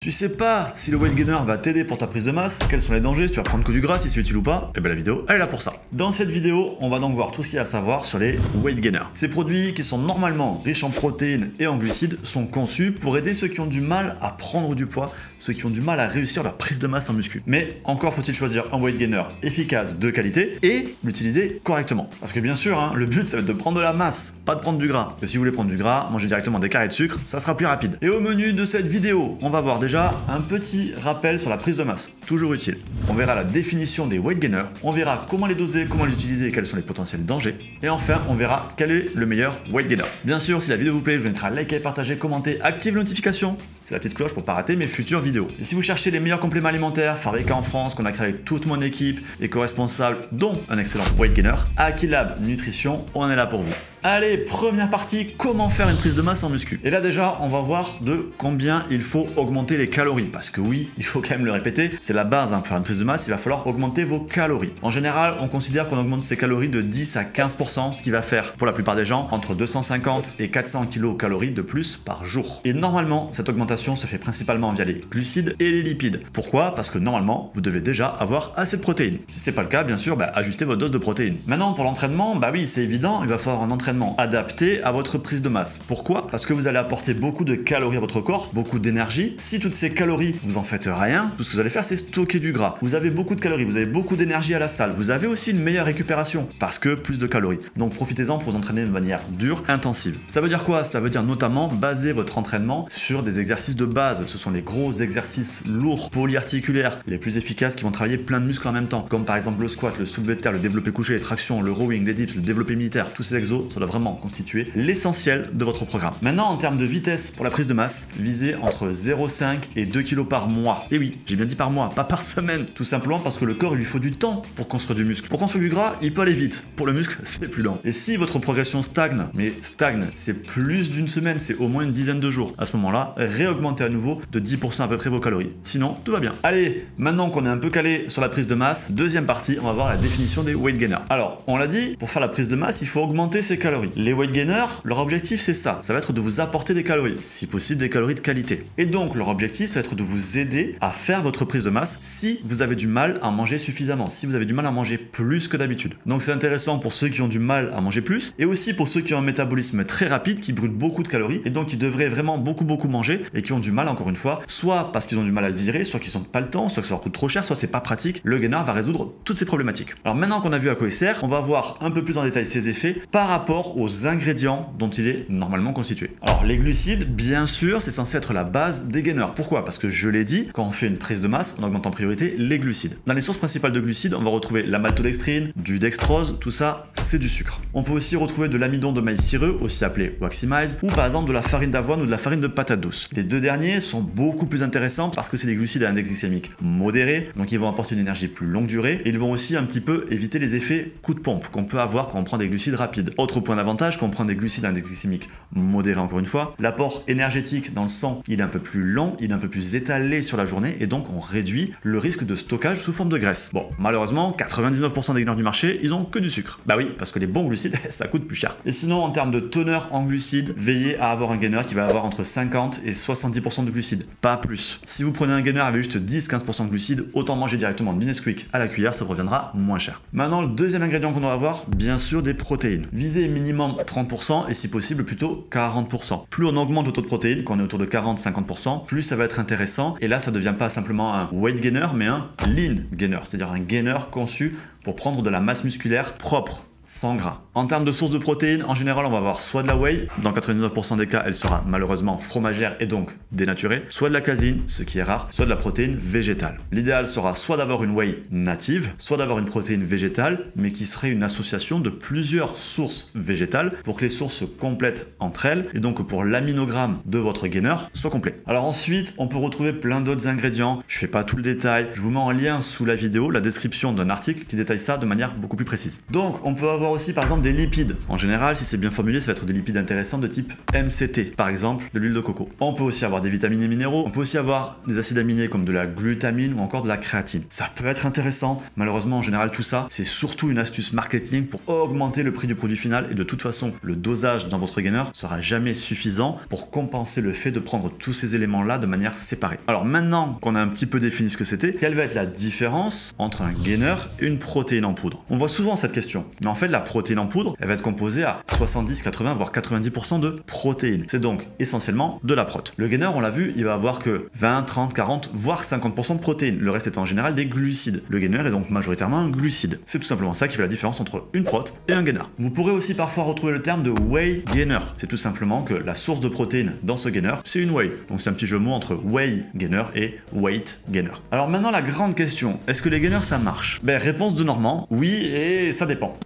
Tu sais pas si le weight gainer va t'aider pour ta prise de masse, quels sont les dangers, si tu vas prendre que du gras, si c'est utile ou pas, et bien la vidéo elle est là pour ça. Dans cette vidéo, on va donc voir tout ce qu'il y a à savoir sur les weight gainers. Ces produits qui sont normalement riches en protéines et en glucides sont conçus pour aider ceux qui ont du mal à prendre du poids, ceux qui ont du mal à réussir leur prise de masse en muscu. Mais encore faut-il choisir un weight gainer efficace, de qualité et l'utiliser correctement. Parce que bien sûr, le but ça va être de prendre de la masse, pas de prendre du gras. Et si vous voulez prendre du gras, mangez directement des carrés de sucre, ça sera plus rapide. Et au menu de cette vidéo, on va voir déjà un petit rappel sur la prise de masse, toujours utile. On verra la définition des weight gainers, on verra comment les doser, comment les utiliser et quels sont les potentiels dangers. Et enfin, on verra quel est le meilleur weight gainer. Bien sûr, si la vidéo vous plaît, je vous invite à liker, partager, commenter, activer les notifications. C'est la petite cloche pour ne pas rater mes futures vidéos. Et si vous cherchez les meilleurs compléments alimentaires fabriqués en France, qu'on a créé avec toute mon équipe, éco-responsable, dont un excellent weight gainer, Akilab Nutrition, on est là pour vous. Allez, première partie, comment faire une prise de masse en muscu. Et là déjà, on va voir de combien il faut augmenter les calories. Parce que oui, il faut quand même le répéter, c'est la base pour faire une prise de masse, il va falloir augmenter vos calories. En général, on considère qu'on augmente ses calories de 10 à 15%, ce qui va faire, pour la plupart des gens, entre 250 et 400 kcal de plus par jour. Et normalement, cette augmentation se fait principalement via les glucides et les lipides. Pourquoi? Parce que normalement, vous devez déjà avoir assez de protéines. Si c'est pas le cas, bien sûr, ajustez votre dose de protéines. Maintenant, pour l'entraînement, oui, c'est évident, il va falloir un entraînement adapté à votre prise de masse. Pourquoi? Parce que vous allez apporter beaucoup de calories à votre corps, beaucoup d'énergie. Si toutes ces calories, vous en faites rien, tout ce que vous allez faire, c'est stocker du gras. Vous avez beaucoup de calories, vous avez beaucoup d'énergie à la salle. Vous avez aussi une meilleure récupération parce que plus de calories. Donc profitez-en pour vous entraîner de manière dure, intensive. Ça veut dire quoi? Ça veut dire notamment baser votre entraînement sur des exercices de base. Ce sont les gros exercices lourds, polyarticulaires, les plus efficaces qui vont travailler plein de muscles en même temps. Comme par exemple le squat, le soulevé de terre, le développé couché, les tractions, le rowing, les dips, le développé militaire. Tous ces exos, ça doit vraiment constituer l'essentiel de votre programme. Maintenant, en termes de vitesse pour la prise de masse, visez entre 0,5 et 2 kg par mois. Et oui, j'ai bien dit par mois, pas par semaine. Tout simplement parce que le corps, il lui faut du temps pour construire du muscle. Pour construire du gras, il peut aller vite. Pour le muscle, c'est plus lent. Et si votre progression stagne, mais stagne, c'est plus d'une semaine, c'est au moins une dizaine de jours. À ce moment-là, réaugmentez à nouveau de 10% à peu près vos calories. Sinon, tout va bien. Allez, maintenant qu'on est un peu calé sur la prise de masse, deuxième partie, on va voir la définition des weight gainers. Alors, on l'a dit, pour faire la prise de masse, il faut augmenter ses calories. Les weight gainers, leur objectif c'est ça va être de vous apporter des calories, si possible des calories de qualité. Et donc leur objectif ça va être de vous aider à faire votre prise de masse si vous avez du mal à manger suffisamment, si vous avez du mal à manger plus que d'habitude. Donc c'est intéressant pour ceux qui ont du mal à manger plus et aussi pour ceux qui ont un métabolisme très rapide, qui brûlent beaucoup de calories et donc qui devraient vraiment beaucoup manger et qui ont du mal encore une fois, soit parce qu'ils ont du mal à le digérer, soit qu'ils n'ont pas le temps, soit que ça leur coûte trop cher, soit c'est pas pratique. Le gainer va résoudre toutes ces problématiques. Alors maintenant qu'on a vu à quoi il sert, on va voir un peu plus en détail ses effets par rapport aux ingrédients dont il est normalement constitué. Alors les glucides, bien sûr, c'est censé être la base des gainers. Pourquoi? Parce que je l'ai dit, quand on fait une prise de masse, on augmente en priorité les glucides. Dans les sources principales de glucides, on va retrouver la maltodextrine, du dextrose, tout ça, c'est du sucre. On peut aussi retrouver de l'amidon de maïs cireux, aussi appelé Waximize, ou par exemple de la farine d'avoine ou de la farine de patate douce. Les deux derniers sont beaucoup plus intéressants parce que c'est des glucides à index glycémique modéré, donc ils vont apporter une énergie plus longue durée et ils vont aussi un petit peu éviter les effets coup de pompe qu'on peut avoir quand on prend des glucides rapides. Autre point d'avantage, quand on prend des glucides à index glycémique modéré encore une fois, l'apport énergétique dans le sang il est un peu plus lent, il est un peu plus étalé sur la journée et donc on réduit le risque de stockage sous forme de graisse. Bon, malheureusement 99% des gainers du marché ils ont que du sucre. Bah oui, parce que les bons glucides ça coûte plus cher. Et sinon en termes de teneur en glucides, veillez à avoir un gainer qui va avoir entre 50 et 70% de glucides, pas plus. Si vous prenez un gainer avec juste 10-15% de glucides, autant manger directement de Nesquik à la cuillère, ça reviendra moins cher. Maintenant le deuxième ingrédient qu'on doit avoir, bien sûr des protéines. Visez minimum 30% et si possible plutôt 40%. Plus on augmente le taux de protéines, quand on est autour de 40-50%, plus ça va être intéressant. Et là, ça ne devient pas simplement un weight gainer, mais un lean gainer, c'est-à-dire un gainer conçu pour prendre de la masse musculaire propre, sans gras. En termes de sources de protéines, en général, on va avoir soit de la whey, dans 99% des cas, elle sera malheureusement fromagère et donc dénaturée, soit de la caséine, ce qui est rare, soit de la protéine végétale. L'idéal sera soit d'avoir une whey native, soit d'avoir une protéine végétale, mais qui serait une association de plusieurs sources végétales pour que les sources se complètent entre elles et donc pour l'aminogramme de votre gainer soit complet. Alors ensuite, on peut retrouver plein d'autres ingrédients. Je fais pas tout le détail, je vous mets en lien sous la vidéo la description d'un article qui détaille ça de manière beaucoup plus précise. Donc, on peut avoir aussi par exemple des lipides. En général, si c'est bien formulé, ça va être des lipides intéressants de type MCT, par exemple de l'huile de coco. On peut aussi avoir des vitamines et minéraux, on peut aussi avoir des acides aminés comme de la glutamine ou encore de la créatine. Ça peut être intéressant, malheureusement en général tout ça, c'est surtout une astuce marketing pour augmenter le prix du produit final et de toute façon, le dosage dans votre gainer sera jamais suffisant pour compenser le fait de prendre tous ces éléments-là de manière séparée. Alors maintenant qu'on a un petit peu défini ce que c'était, quelle va être la différence entre un gainer et une protéine en poudre? On voit souvent cette question, mais en fait la protéine en poudre, elle va être composée à 70, 80 voire 90% de protéines. C'est donc essentiellement de la prot. Le gainer, on l'a vu, il va avoir que 20, 30, 40 voire 50% de protéines. Le reste est en général des glucides. Le gainer est donc majoritairement un glucide. C'est tout simplement ça qui fait la différence entre une prot et un gainer. Vous pourrez aussi parfois retrouver le terme de whey gainer. C'est tout simplement que la source de protéines dans ce gainer, c'est une whey. Donc c'est un petit jeu de mots entre whey gainer et weight gainer. Alors maintenant la grande question, est-ce que les gainers ça marche? Réponse de Normand, oui et ça dépend.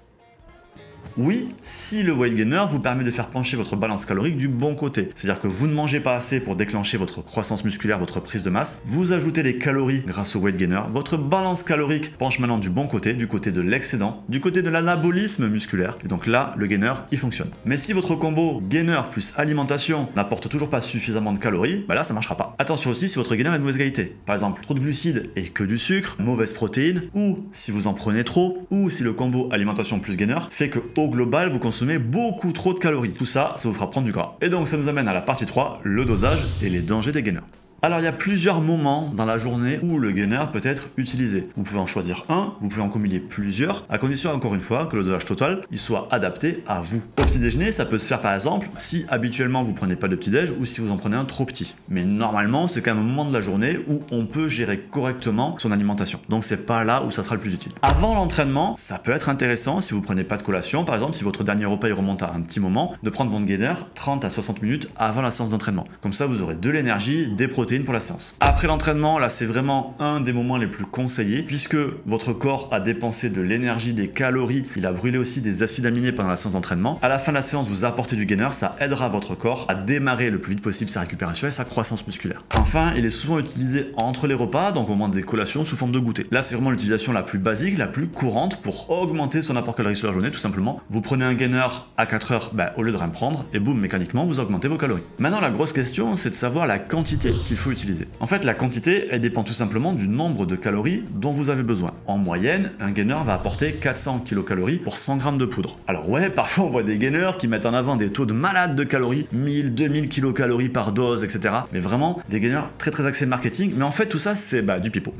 Oui, si le weight gainer vous permet de faire pencher votre balance calorique du bon côté, c'est-à-dire que vous ne mangez pas assez pour déclencher votre croissance musculaire, votre prise de masse, vous ajoutez les calories grâce au weight gainer, votre balance calorique penche maintenant du bon côté, du côté de l'excédent, du côté de l'anabolisme musculaire, et donc là, le gainer, il fonctionne. Mais si votre combo gainer plus alimentation n'apporte toujours pas suffisamment de calories, là, ça marchera pas. Attention aussi si votre gainer est de mauvaise qualité. Par exemple, trop de glucides et que du sucre, mauvaise protéine, ou si vous en prenez trop, ou si le combo alimentation plus gainer fait que au global, vous consommez beaucoup trop de calories. Tout ça, ça vous fera prendre du gras. Et donc, ça nous amène à la partie 3, le dosage et les dangers des gainers. Alors il y a plusieurs moments dans la journée où le gainer peut être utilisé. Vous pouvez en choisir un, vous pouvez en combiner plusieurs, à condition encore une fois que le dosage total il soit adapté à vous. Au petit déjeuner, ça peut se faire par exemple si habituellement vous prenez pas de petit déj ou si vous en prenez un trop petit. Mais normalement, c'est quand même un moment de la journée où on peut gérer correctement son alimentation. Donc c'est pas là où ça sera le plus utile. Avant l'entraînement, ça peut être intéressant si vous prenez pas de collation, par exemple si votre dernier repas il remonte à un petit moment, de prendre votre gainer 30 à 60 minutes avant la séance d'entraînement. Comme ça, vous aurez de l'énergie, des protéines pour la séance. Après l'entraînement, là c'est vraiment un des moments les plus conseillés puisque votre corps a dépensé de l'énergie, des calories, il a brûlé aussi des acides aminés pendant la séance d'entraînement. À la fin de la séance, vous apportez du gainer, ça aidera votre corps à démarrer le plus vite possible sa récupération et sa croissance musculaire. Enfin, il est souvent utilisé entre les repas, donc au moment des collations sous forme de goûter. Là c'est vraiment l'utilisation la plus basique, la plus courante pour augmenter son apport calorique sur la journée tout simplement. Vous prenez un gainer à 4 heures au lieu de rien prendre et boum, mécaniquement vous augmentez vos calories. Maintenant la grosse question c'est de savoir la quantité qu'il faut utiliser. En fait, la quantité, elle dépend tout simplement du nombre de calories dont vous avez besoin. En moyenne, un gainer va apporter 400 kcal pour 100 g de poudre. Alors ouais, parfois on voit des gainers qui mettent en avant des taux de malade de calories, 1000, 2000 kcal par dose, etc. Mais vraiment, des gainers très axés marketing. Mais en fait, tout ça, c'est du pipeau.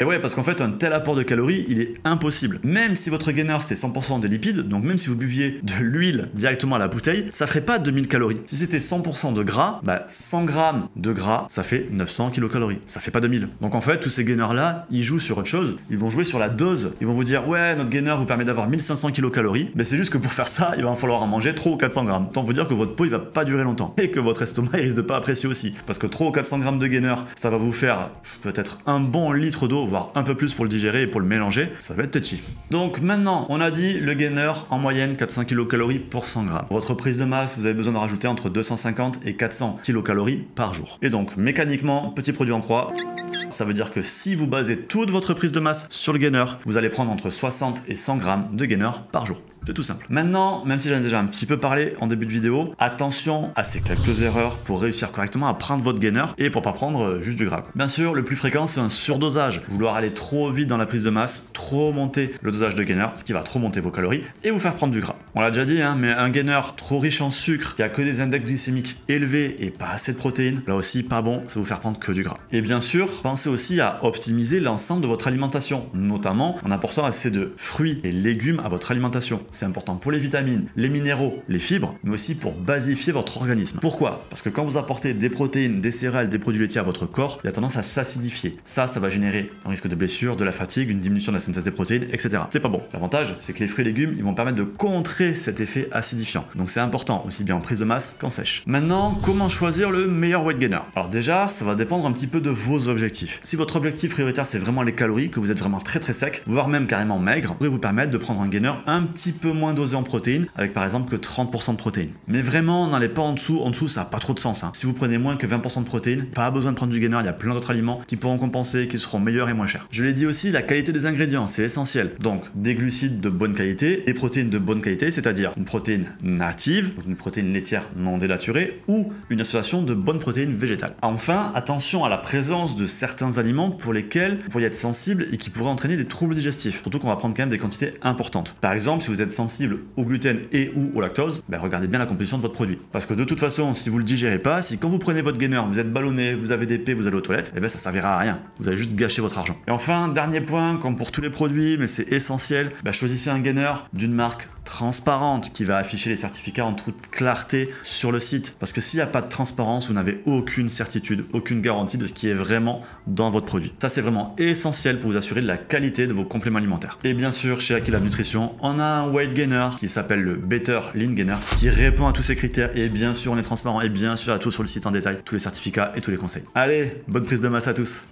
Et ouais, parce qu'en fait, un tel apport de calories, il est impossible. Même si votre gainer c'était 100% de lipides, donc même si vous buviez de l'huile directement à la bouteille, ça ferait pas 2000 calories. Si c'était 100% de gras, 100 grammes de gras, ça fait 900 kcal. Ça fait pas 2000. Donc en fait, tous ces gainers là, ils jouent sur autre chose. Ils vont jouer sur la dose. Ils vont vous dire, ouais, notre gainer vous permet d'avoir 1500 kcal. Mais c'est juste que pour faire ça, il va falloir en manger 3 ou 400 grammes. Tant vous dire que votre peau, il va pas durer longtemps. Et que votre estomac, il risque de pas apprécier aussi. Parce que 3 ou 400 grammes de gainer, ça va vous faire peut-être un bon litre d'eau, voire un peu plus pour le digérer et pour le mélanger, ça va être touchy. Donc maintenant, on a dit le gainer en moyenne 400 kcal pour 100 grammes. Votre prise de masse, vous avez besoin de rajouter entre 250 et 400 kcal par jour. Et donc mécaniquement, petit produit en croix, ça veut dire que si vous basez toute votre prise de masse sur le gainer, vous allez prendre entre 60 et 100 grammes de gainer par jour. C'est tout simple. Maintenant, même si j'en ai déjà un petit peu parlé en début de vidéo, attention à ces quelques erreurs pour réussir correctement à prendre votre gainer et pour pas prendre juste du gras. Bien sûr, le plus fréquent, c'est un surdosage. Vouloir aller trop vite dans la prise de masse, trop monter le dosage de gainer, ce qui va trop monter vos calories et vous faire prendre du gras. On l'a déjà dit, mais un gainer trop riche en sucre, qui a que des index glycémiques élevés et pas assez de protéines, là aussi pas bon, ça va vous faire prendre que du gras. Et bien sûr, pensez aussi à optimiser l'ensemble de votre alimentation, notamment en apportant assez de fruits et légumes à votre alimentation. C'est important pour les vitamines, les minéraux, les fibres, mais aussi pour basifier votre organisme. Pourquoi? Parce que quand vous apportez des protéines, des céréales, des produits laitiers à votre corps, il a tendance à s'acidifier. Ça va générer un risque de blessure, de la fatigue, une diminution de la synthèse des protéines, etc. C'est pas bon. L'avantage, c'est que les fruits et légumes, ils vont permettre de contrer cet effet acidifiant. Donc c'est important, aussi bien en prise de masse qu'en sèche. Maintenant, comment choisir le meilleur weight gainer? Alors déjà, ça va dépendre un petit peu de vos objectifs. Si votre objectif prioritaire, c'est vraiment les calories, que vous êtes vraiment très sec, voire même carrément maigre, pourrait vous permettre de prendre un gainer un petit peu moins dosé en protéines, avec par exemple que 30% de protéines. Mais vraiment, n'allez pas en dessous ça n'a pas trop de sens. Si vous prenez moins que 20% de protéines, pas besoin de prendre du gainer, il y a plein d'autres aliments qui pourront compenser, qui seront meilleurs et moins chers. Je l'ai dit aussi, la qualité des ingrédients, c'est essentiel. Donc, des glucides de bonne qualité, des protéines de bonne qualité, c'est-à-dire une protéine native, donc une protéine laitière non dénaturée, ou une association de bonnes protéines végétales. Enfin, attention à la présence de certains aliments pour lesquels vous pourriez être sensible et qui pourraient entraîner des troubles digestifs. Surtout qu'on va prendre quand même des quantités importantes. Par exemple, si vous êtes sensible au gluten et ou au lactose, regardez bien la composition de votre produit. Parce que de toute façon, si vous le digérez pas, si quand vous prenez votre gainer, vous êtes ballonné, vous avez des pets, vous allez aux toilettes, ça servira à rien. Vous allez juste gâcher votre argent. Et enfin, dernier point, comme pour tous les produits, mais c'est essentiel, choisissez un gainer d'une marque transparente qui va afficher les certificats en toute clarté sur le site. Parce que s'il n'y a pas de transparence, vous n'avez aucune certitude, aucune garantie de ce qui est vraiment dans votre produit. Ça, c'est vraiment essentiel pour vous assurer de la qualité de vos compléments alimentaires. Et bien sûr, chez Aki Lab Nutrition, on a un weight gainer qui s'appelle le Better Lean Gainer qui répond à tous ces critères. Et bien sûr, on est transparent et bien sûr, il y a tout sur le site en détail, tous les certificats et tous les conseils. Allez, bonne prise de masse à tous!